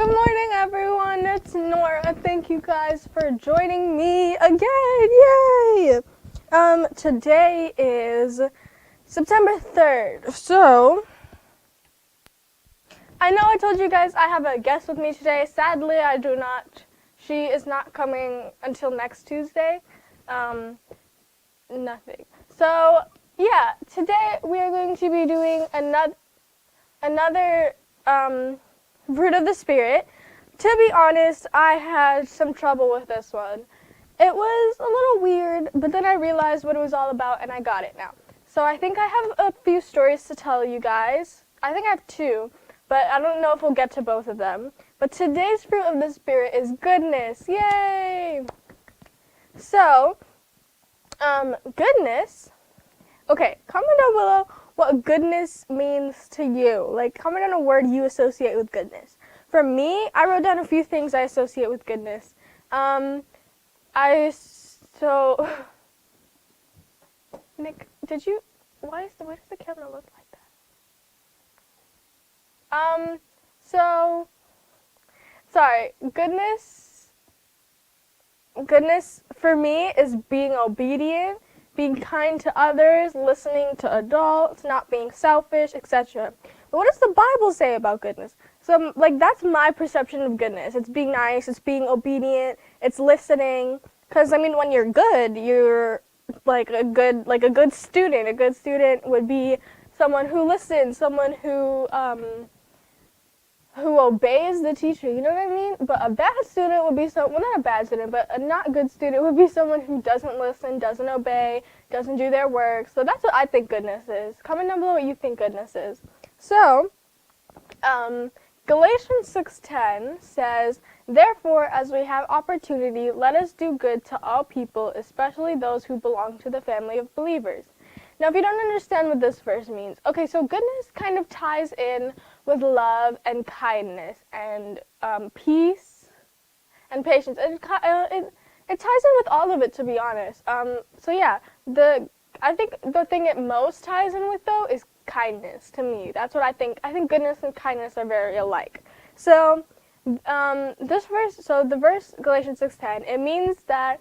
Good morning, everyone. It's Nora. Thank you guys for joining me again. Yay! Today is September 3rd. So, I know I told you guys I have a guest with me today. Sadly, I do not. She is not coming until next Tuesday. Nothing. So, yeah, today we are going to be doing another Fruit of the Spirit. To be honest, I had some trouble with this one. It was a little weird, but then I realized what it was all about and I got it now. So I think I have a few stories to tell you guys. I think I have two, but I don't know if we'll get to both of them. But today's Fruit of the Spirit is goodness. Yay! So, goodness. Okay, comment down below what goodness means to you. Like, comment on a word you associate with goodness. For me, I wrote down a few things I associate with goodness. Nick, why does the camera look like that? Sorry, goodness for me is being obedient, being kind to others, listening to adults, not being selfish, etc. But what does the Bible say about goodness? So, that's my perception of goodness. It's being nice, it's being obedient, it's listening. Because, when you're good, you're a good student. A good student would be someone who listens, someone who obeys the teacher, you know what I mean? But a bad student would be not a bad student, but a not good student would be someone who doesn't listen, doesn't obey, doesn't do their work. So that's what I think goodness is. Comment down below what you think goodness is. So, Galatians 6:10 says, "Therefore, as we have opportunity, let us do good to all people, especially those who belong to the family of believers." Now, if you don't understand what this verse means, okay, so goodness kind of ties in with love and kindness and peace and patience. It ties in with all of it, to be honest. So yeah, I think the thing it most ties in with, though, is kindness to me. That's what I think. I think goodness and kindness are very alike. So the verse Galatians 6:10, it means that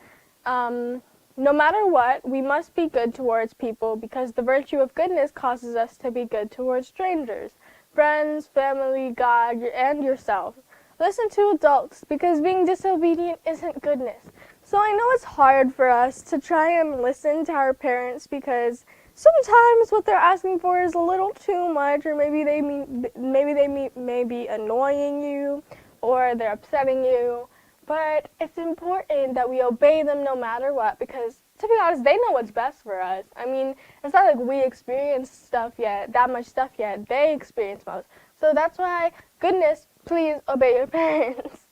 no matter what, we must be good towards people because the virtue of goodness causes us to be good towards strangers, friends, family, God, and yourself. Listen to adults because being disobedient isn't goodness. So I know it's hard for us to try and listen to our parents because sometimes what they're asking for is a little too much, or maybe they may be annoying you, or they're upsetting you. But it's important that we obey them no matter what because, to be honest, they know what's best for us. It's not like we experience that much stuff yet. They experience most. So that's why, goodness, please obey your parents.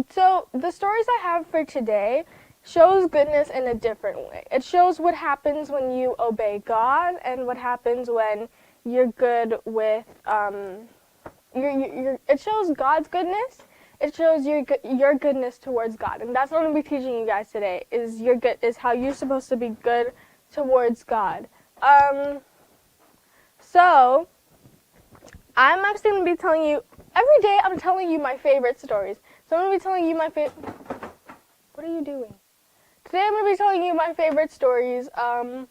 So the stories I have for today shows goodness in a different way. It shows what happens when you obey God and what happens when you're good with, it shows God's goodness. It shows your goodness towards God, and that's what I'm going to be teaching you guys today. Is how you're supposed to be good towards God. So I'm actually going to be telling you every day. I'm telling you my favorite stories. So I'm going to be telling you my favorite. What are you doing? Today I'm going to be telling you my favorite stories. I've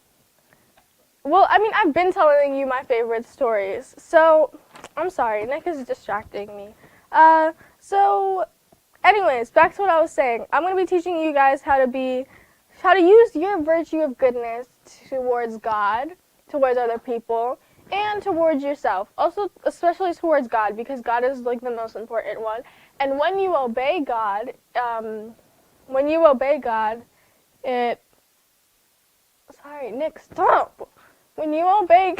been telling you my favorite stories. So I'm sorry, Nick is distracting me. Anyways, back to what I was saying. I'm going to be teaching you guys how to use your virtue of goodness towards God, towards other people, and towards yourself. Also, especially towards God, because God is the most important one. And when you obey God, sorry, Nick, stop. When you obey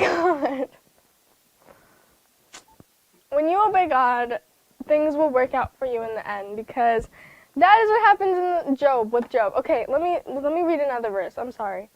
God, things will work out for you in the end because that is what happens with Job. Okay, let me read another verse. I'm sorry.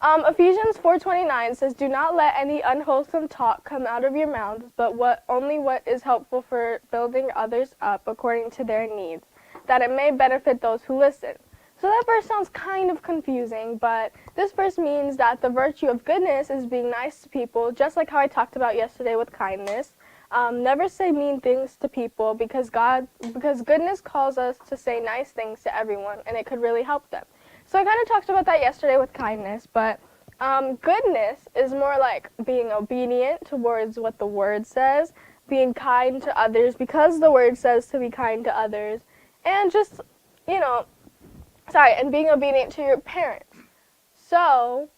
Ephesians 4:29 says, "Do not let any unwholesome talk come out of your mouths, but only what is helpful for building others up according to their needs, that it may benefit those who listen." So that verse sounds kind of confusing, but this verse means that the virtue of goodness is being nice to people, just like how I talked about yesterday with kindness. Never say mean things to people because goodness calls us to say nice things to everyone, and it could really help them. So I kind of talked about that yesterday with kindness, but goodness is more like being obedient towards what the word says, being kind to others because the word says to be kind to others, and just, you know, and being obedient to your parents. So,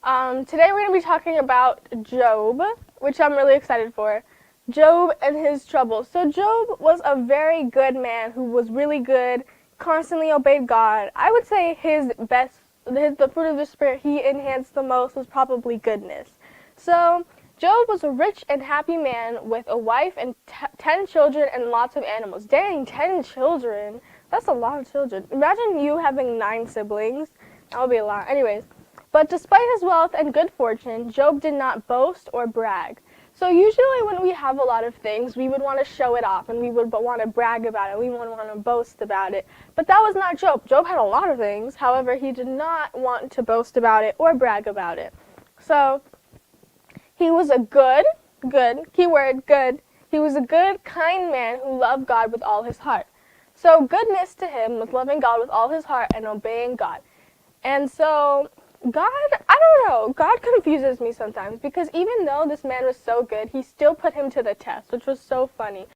today we're going to be talking about Job, which I'm really excited for. Job and his troubles. So Job was a very good man who was really good, constantly obeyed God. I would say the fruit of the Spirit he enhanced the most was probably goodness. So Job was a rich and happy man with a wife and 10 children and lots of animals. Dang, 10 children. That's a lot of children. Imagine you having 9 siblings. That would be a lot. Anyways, but despite his wealth and good fortune, Job did not boast or brag. So usually when we have a lot of things, we would want to show it off and we would want to brag about it. We would want to boast about it. But that was not Job. Job had a lot of things. However, he did not want to boast about it or brag about it. So he was a keyword good. He was a good, kind man who loved God with all his heart. So goodness to him was loving God with all his heart and obeying God. And so God, I don't know, God confuses me sometimes because even though this man was so good, he still put him to the test, which was so funny.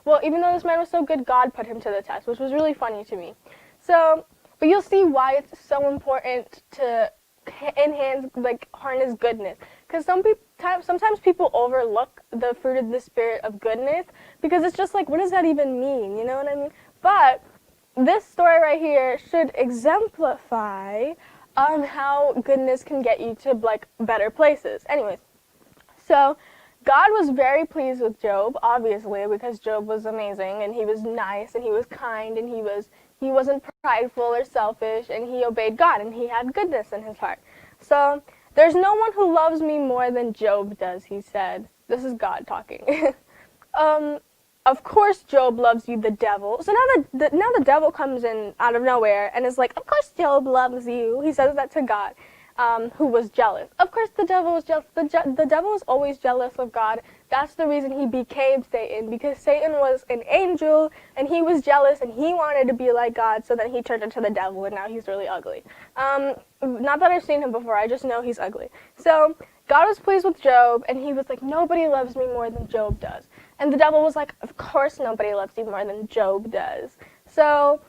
Well, even though this man was so good, God put him to the test, which was really funny to me. So, but you'll see why it's so important to harness goodness. Because sometimes people overlook the fruit of the Spirit of goodness because it's just like, what does that even mean? You know what I mean? But this story right here should exemplify how goodness can get you to like better places. Anyways, so God was very pleased with Job, obviously, because Job was amazing and he was nice and he was kind and he wasn't prideful or selfish and he obeyed God and he had goodness in his heart. So there's no one who loves me more than Job does, he said. This is God talking. Of course Job loves you, the devil. So now the devil comes in out of nowhere and is like, of course Job loves you. He says that to God, who was jealous. Of course the devil was jealous. The devil was always jealous of God. That's the reason he became Satan, because Satan was an angel and he was jealous and he wanted to be like God, so then he turned into the devil and now he's really ugly. Not that I've seen him before, I just know he's ugly. So God was pleased with Job and he was like, nobody loves me more than Job does. And the devil was like, of course nobody loves you more than Job does. So,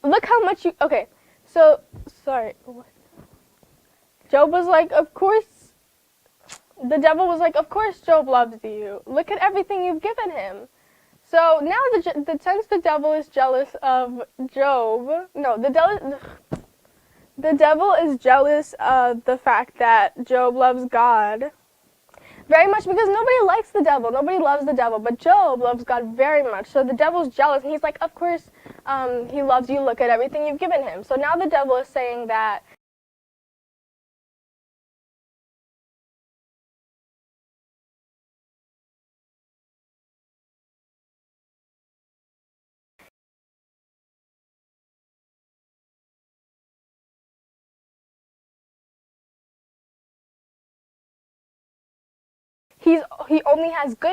look how much you, okay, so, sorry, what? Job was like, of course, the devil was like, of course Job loves you. Look at everything you've given him. So now since the devil is jealous of Job, no, the devil is jealous of the fact that Job loves God very much, because nobody likes the devil. Nobody loves the devil, but Job loves God very much. So the devil's jealous, and he's like, of course, he loves you. Look at everything you've given him. So now the devil is saying that he only has good.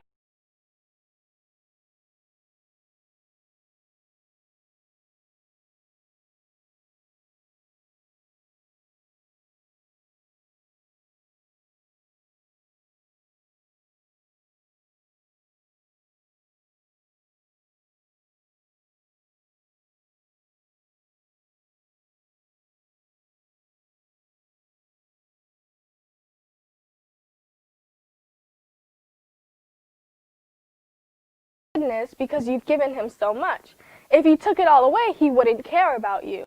Goodness because you've given him so much. If he took it all away, he wouldn't care about you.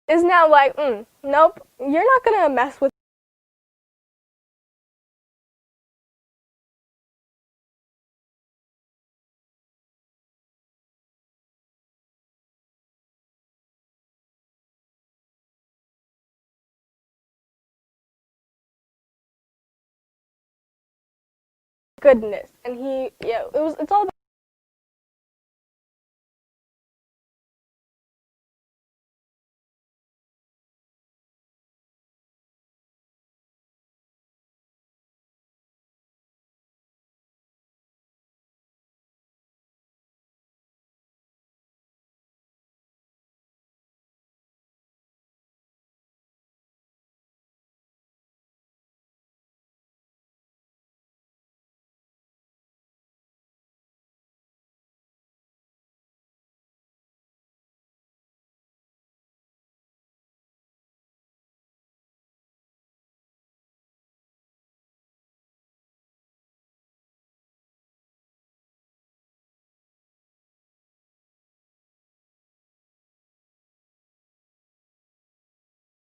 Is now like, nope, you're not gonna mess with goodness. And it's all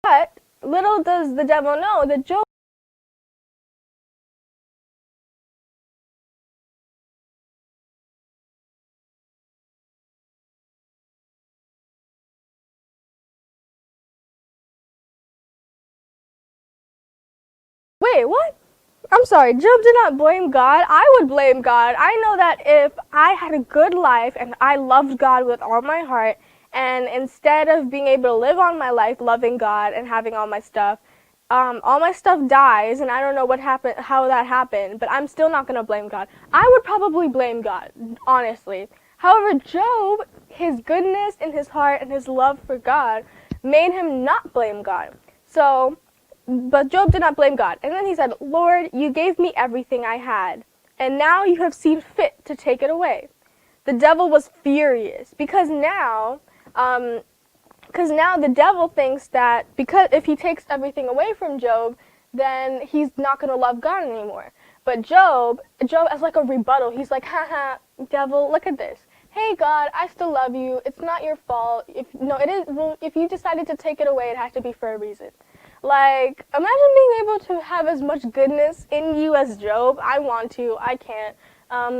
But little does the devil know that Job Wait, what? I'm sorry, Job did not blame God. I would blame God. I know that if I had a good life and I loved God with all my heart, and instead of being able to live on my life loving God and having all my stuff dies, and I don't know what happened, how that happened, but I'm still not going to blame God. I would probably blame God, honestly. However, Job, his goodness in his heart and his love for God made him not blame God. But Job did not blame God. And then he said, Lord, you gave me everything I had, and now you have seen fit to take it away. The devil was furious because now the devil thinks that because if he takes everything away from Job, then he's not going to love God anymore. But Job, as like a rebuttal, he's like, haha, devil, look at this. Hey God, I still love you. It's not your fault. If you decided to take it away, it has to be for a reason. Like, imagine being able to have as much goodness in you as Job. I want to. I can't. I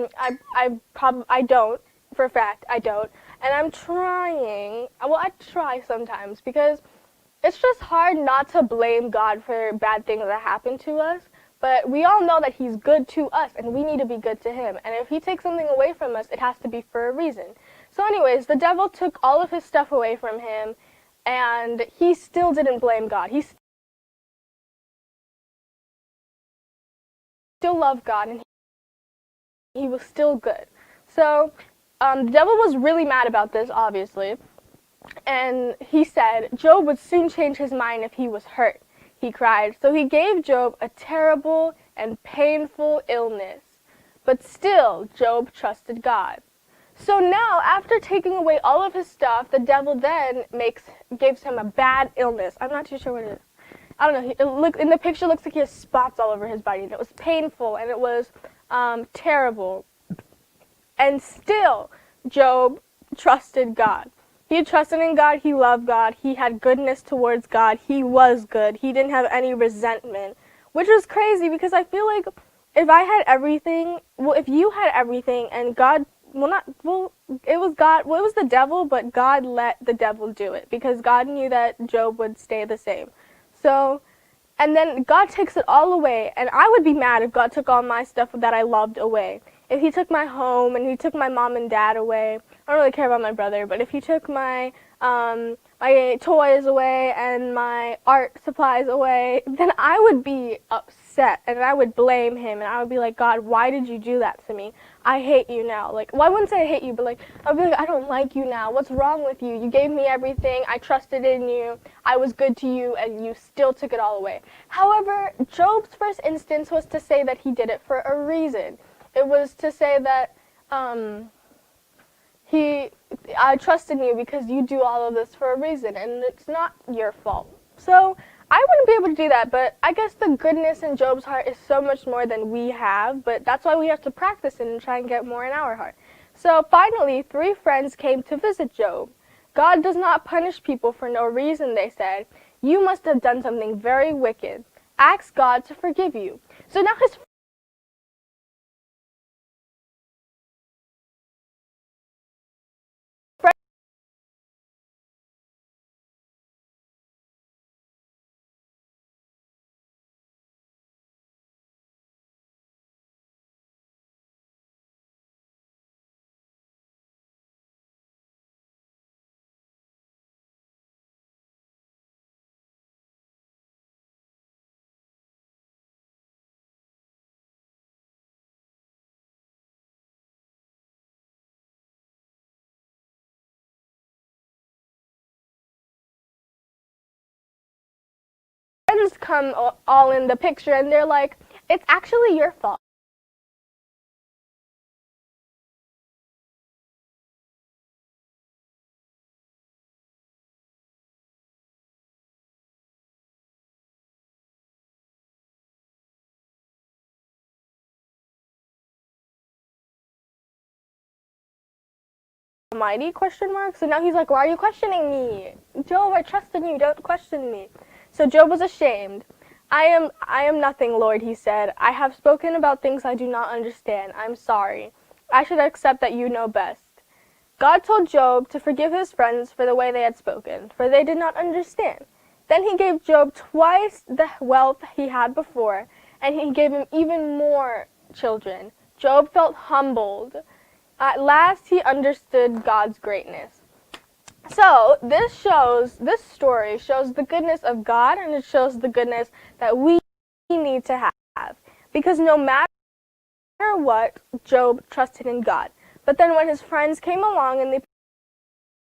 don't. For a fact, I don't. And I'm trying. Well, I try sometimes because it's just hard not to blame God for bad things that happen to us. But we all know that he's good to us, and we need to be good to him. And if he takes something away from us, it has to be for a reason. So anyways, the devil took all of his stuff away from him, and he still didn't blame God. He still loved God, and he was still good. So the devil was really mad about this, obviously. And he said, Job would soon change his mind if he was hurt, he cried. So he gave Job a terrible and painful illness. But still, Job trusted God. So now, after taking away all of his stuff, the devil then gives him a bad illness. I'm not too sure what it is. I don't know. In the picture, it looks like he has spots all over his body. And it was painful, and it was terrible. And still, Job trusted God. He trusted in God. He loved God. He had goodness towards God. He was good. He didn't have any resentment, which was crazy because I feel like if I had everything, if you had everything and God, it was God, it was the devil, but God let the devil do it because God knew that Job would stay the same. So, and then God takes it all away, and I would be mad if God took all my stuff that I loved away. If he took my home and he took my mom and dad away, I don't really care about my brother, but if he took my my toys away and my art supplies away, then I would be upset and I would blame him and I would be like, God, why did you do that to me? I hate you now. Like, well, I wouldn't say I hate you, but like, I'd be like, I don't like you now. What's wrong with you? You gave me everything. I trusted in you. I was good to you, and you still took it all away. However, Job's first instance was to say that he did it for a reason. It was to say that I trust in you because you do all of this for a reason, and it's not your fault. So I wouldn't be able to do that, but I guess the goodness in Job's heart is so much more than we have, but that's why we have to practice it and try and get more in our heart. So finally, 3 friends came to visit Job. God does not punish people for no reason, they said. You must have done something very wicked. Ask God to forgive you. So now his friends come all in the picture, and they're like, it's actually your fault. Almighty, question mark? So now he's like, why are you questioning me? Job, I trust in you, don't question me. So Job was ashamed. I am nothing, Lord, he said. I have spoken about things I do not understand. I'm sorry. I should accept that you know best. God told Job to forgive his friends for the way they had spoken, for they did not understand. Then he gave Job twice the wealth he had before, and he gave him even more children. Job felt humbled. At last he understood God's greatness. So this story shows the goodness of God, and it shows the goodness that we need to have. Because no matter what, Job trusted in God. But then when his friends came along and they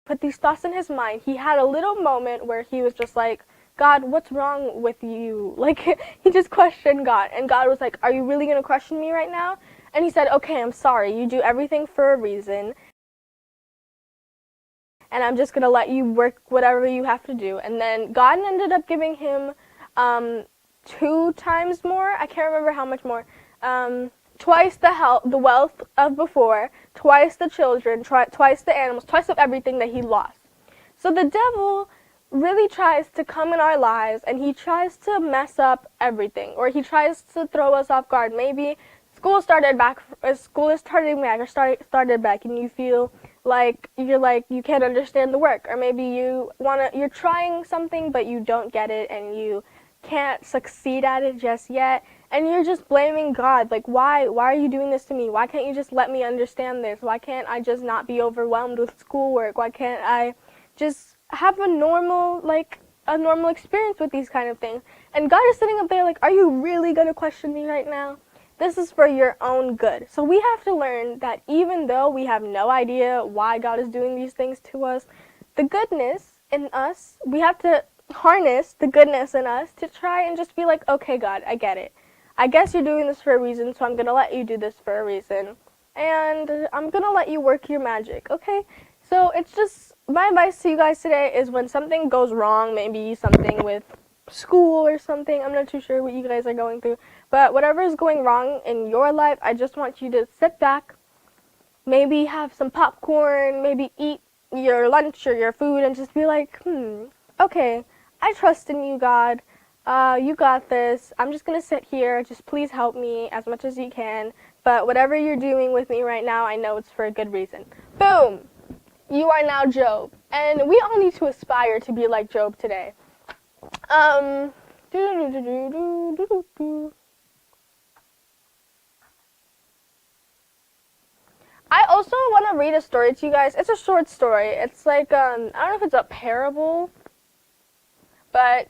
put these thoughts in his mind, he had a little moment where he was just like, God, what's wrong with you? Like, he just questioned God. And God was like, are you really going to question me right now? And he said, okay, I'm sorry. You do everything for a reason. And I'm just going to let you work whatever you have to do. And then God ended up giving him 2 times more. I can't remember how much more. Twice the wealth of before, twice the children, twice the animals, twice of everything that he lost. So the devil really tries to come in our lives, and he tries to mess up everything, or he tries to throw us off guard. Maybe school is starting back, or started back, and you feel like you can't understand the work, or maybe you're trying something but you don't get it and you can't succeed at it just yet, and you're just blaming God, like, why are you doing this to me? Why can't you just let me understand this? Why can't I just not be overwhelmed with schoolwork? Why can't I just have a normal experience with these kind of things? And God is sitting up there like, are you really going to question me right now? This is for your own good. So we have to learn that even though we have no idea why God is doing these things to us, the goodness in us, we have to harness the goodness in us to try and just be like, okay, God, I get it. I guess you're doing this for a reason, so I'm going to let you do this for a reason. And I'm going to let you work your magic, okay? So it's just, my advice to you guys today is when something goes wrong, maybe something with school or something, I'm not too sure what you guys are going through, but whatever is going wrong in your life, I just want you to sit back, maybe have some popcorn, maybe eat your lunch or your food, and just be like, okay, I trust in you, God. You got this. I'm just going to sit here. Just please help me as much as you can. But whatever you're doing with me right now, I know it's for a good reason. Boom! You are now Job. And we all need to aspire to be like Job today. I also want to read a story to you guys. It's a short story. It's like, I don't know if it's a parable, but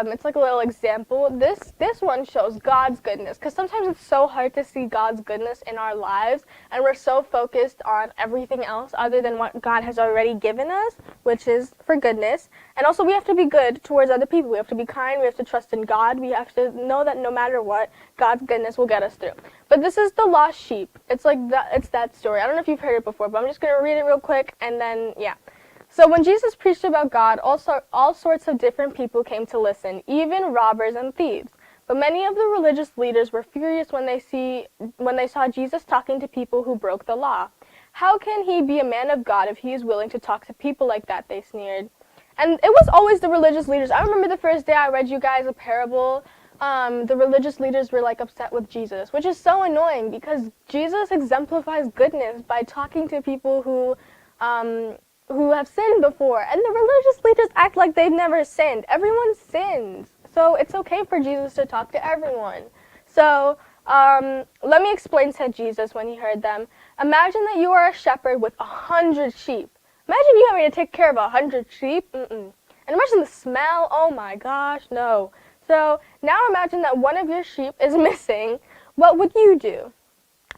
it's like a little example. This one shows God's goodness, because sometimes it's so hard to see God's goodness in our lives, and we're so focused on everything else other than what God has already given us, which is for goodness. And also we have to be good towards other people. We have to be kind. We have to trust in God. We have to know that no matter what, God's goodness will get us through. But this is the lost sheep. It's like that story. I don't know if you've heard it before, but I'm just going to read it real quick, and then, yeah. So when Jesus preached about God, all sorts of different people came to listen, even robbers and thieves. But many of the religious leaders were furious when they saw Jesus talking to people who broke the law. How can he be a man of God if he is willing to talk to people like that, they sneered. And it was always the religious leaders. I remember the first day I read you guys a parable, the religious leaders were like upset with Jesus, which is so annoying because Jesus exemplifies goodness by talking to people who have sinned before, and the religious leaders act like they've never sinned. Everyone sins, so it's okay for Jesus to talk to everyone. So let me explain, said Jesus when he heard them. Imagine that you are a shepherd with 100 sheep. Imagine you having to take care of 100 sheep. And imagine the smell. Oh my gosh, no. So now imagine that one of your sheep is missing. What would you do?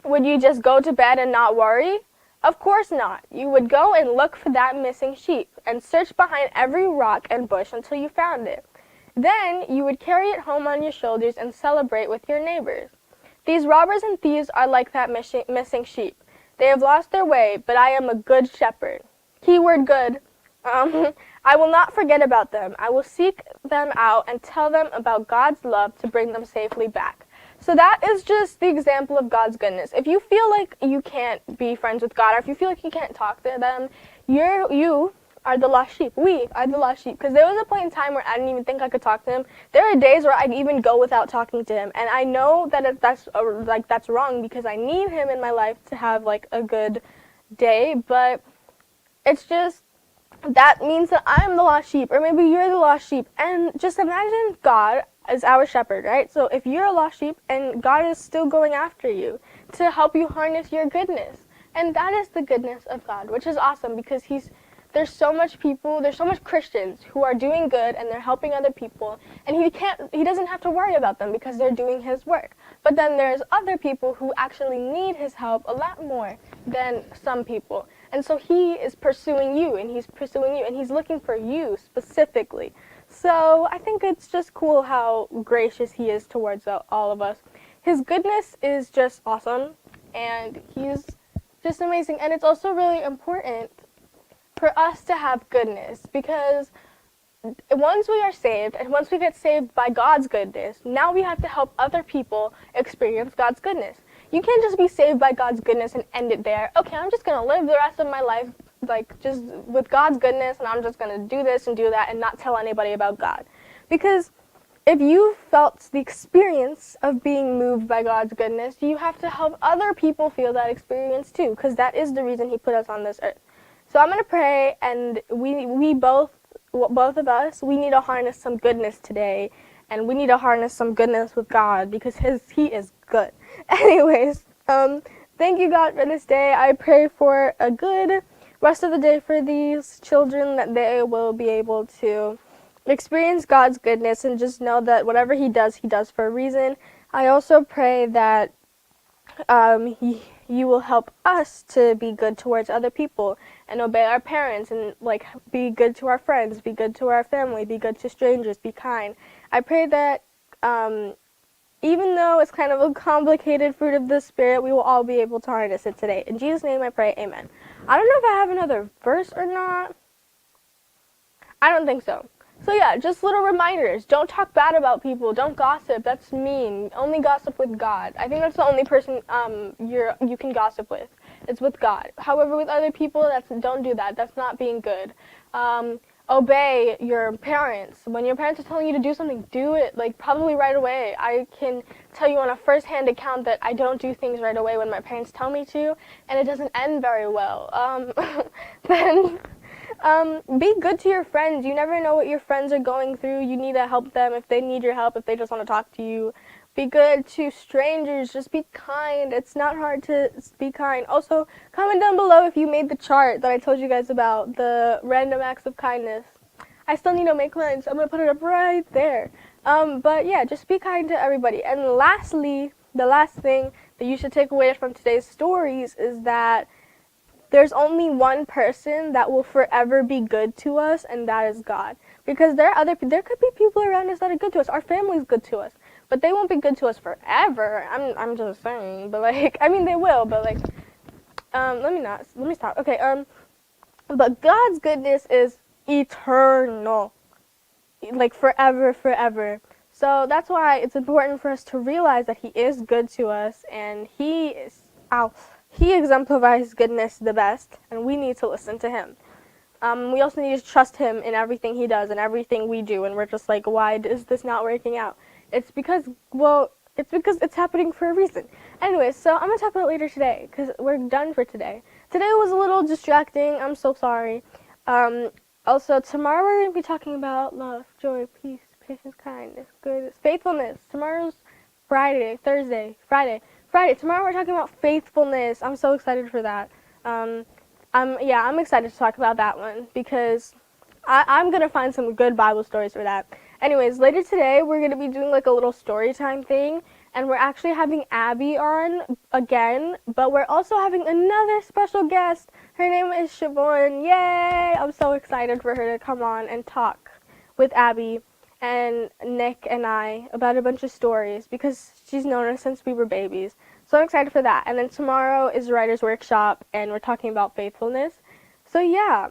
Would you just go to bed and not worry? Of course not. You would go and look for that missing sheep and search behind every rock and bush until you found it. Then you would carry it home on your shoulders and celebrate with your neighbors. These robbers and thieves are like that missing sheep. They have lost their way, but I am a good shepherd. Keyword good. I will not forget about them. I will seek them out and tell them about God's love to bring them safely back. So that is just the example of God's goodness. If you feel like you can't be friends with God, or if you feel like you can't talk to them, you are the lost sheep. We are the lost sheep. Because there was a point in time where I didn't even think I could talk to him. There are days where I'd even go without talking to him. And I know that that's wrong because I need him in my life to have like a good day. But it's just, that means that I'm the lost sheep. Or maybe you're the lost sheep. And just imagine God as our shepherd, right? So if you're a lost sheep and God is still going after you to help you harness your goodness. And that is the goodness of God, which is awesome because there's so much Christians who are doing good and they're helping other people, and he doesn't have to worry about them because they're doing his work. But then there's other people who actually need his help a lot more than some people. And so he is pursuing you and he's looking for you specifically. So I think it's just cool how gracious he is towards all of us. His goodness is just awesome, and he's just amazing. And it's also really important for us to have goodness because once we are saved and once we get saved by God's goodness, now we have to help other people experience God's goodness. You can't just be saved by God's goodness and end it there. Okay, I'm just going to live the rest of my life like just with God's goodness, and I'm just going to do this and do that and not tell anybody about God. Because if you felt the experience of being moved by God's goodness, you have to help other people feel that experience too, because that is the reason he put us on this earth. So I'm going to pray, and we both of us, we need to harness some goodness today, and we need to harness some goodness with God because he is good. Anyways, thank you, God, for this day. I pray for a good rest of the day for these children, that they will be able to experience God's goodness and just know that whatever he does for a reason. I also pray that you will help us to be good towards other people and obey our parents and like be good to our friends, be good to our family, be good to strangers, be kind. I pray that even though it's kind of a complicated fruit of the Spirit, we will all be able to harness it today. In Jesus' name I pray, amen. I don't know if I have another verse or not. I don't think so. So yeah, just little reminders. Don't talk bad about people. Don't gossip. That's mean. Only gossip with God. I think that's the only person you can gossip with. It's with God. However, with other people, don't do that. That's not being good. Obey your parents. When your parents are telling you to do something, do it like probably right away. I can tell you on a first-hand account that I don't do things right away when my parents tell me to, and it doesn't end very well. Then be good to your friends. You never know what your friends are going through. You need to help them if they need your help, if they just want to talk to you. Be good to strangers. Just be kind. It's not hard to be kind. Also, comment down below if you made the chart that I told you guys about, the random acts of kindness. I still need to make mine, so I'm going to put it up right there. But yeah, just be kind to everybody. And lastly, the last thing that you should take away from today's stories is that there's only one person that will forever be good to us, and that is God. Because there could be people around us that are good to us. Our family's good to us. But they won't be good to us forever. I'm just saying. But like, I mean, they will. But like, let me stop. Okay. But God's goodness is eternal, like forever. So that's why it's important for us to realize that He is good to us, and He exemplifies goodness the best, and we need to listen to Him. We also need to trust Him in everything He does and everything we do, and we're just like, why is this not working out? It's because it's happening for a reason. Anyways, so I'm going to talk about it later today, because we're done for today. Today was a little distracting. I'm so sorry. Also, tomorrow we're going to be talking about love, joy, peace, patience, kindness, goodness, faithfulness. Tomorrow's Friday. Tomorrow we're talking about faithfulness. I'm so excited for that. I'm excited to talk about that one, because I'm going to find some good Bible stories for that. Anyways, later today, we're going to be doing like a little story time thing, and we're actually having Abby on again, but we're also having another special guest. Her name is Siobhan. Yay! I'm so excited for her to come on and talk with Abby and Nick and I about a bunch of stories, because she's known us since we were babies. So I'm excited for that. And then tomorrow is Writer's Workshop, and we're talking about faithfulness. So yeah,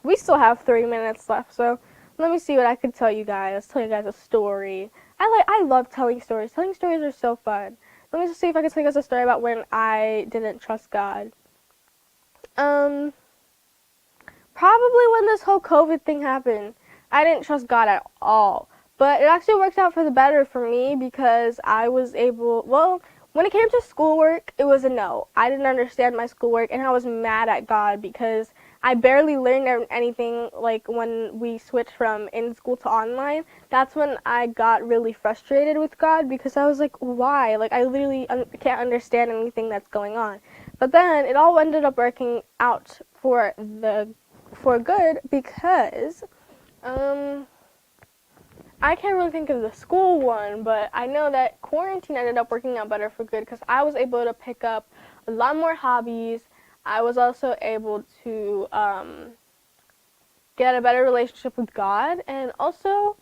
we still have 3 minutes left, so let me see what I could tell you guys. Let's tell you guys a story. I love telling stories. Telling stories are so fun. Let me just see if I can tell you guys a story about when I didn't trust God. probably when this whole COVID thing happened. I didn't trust God at all. But it actually worked out for the better for me because I was able, well, when it came to schoolwork, it was a no. I didn't understand my schoolwork, and I was mad at God because I barely learned anything. Like when we switched from in school to online, that's when I got really frustrated with God because I was like, why? Like I literally can't understand anything that's going on. But then it all ended up working out for good because I can't really think of the school one, but I know that quarantine ended up working out better for good because I was able to pick up a lot more hobbies. I was also able to get a better relationship with God, and also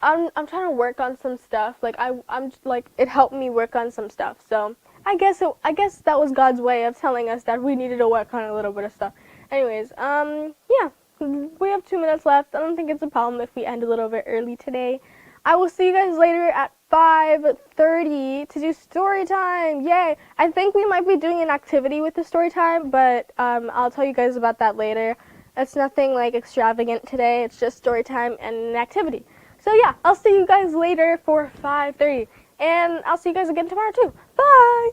I'm trying to work on some stuff. Like I'm like it helped me work on some stuff. So I guess that was God's way of telling us that we needed to work on a little bit of stuff. Anyways, yeah. We have 2 minutes left. I don't think it's a problem if we end a little bit early today. I will see you guys later at 5:30 to do story time. Yay! I think we might be doing an activity with the story time, but I'll tell you guys about that later. It's nothing like extravagant today. It's just story time and an activity. So yeah, I'll see you guys later for 5:30, and I'll see you guys again tomorrow too. Bye!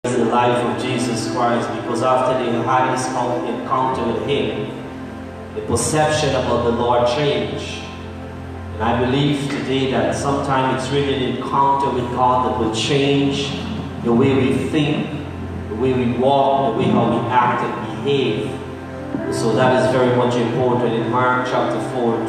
The life of Jesus Christ, because after they had this encounter with Him, the perception about the Lord changed. And I believe today that sometimes it's really an encounter with God that will change the way we think, the way we walk, the way how we act and behave. So that is very much important in Mark chapter 4,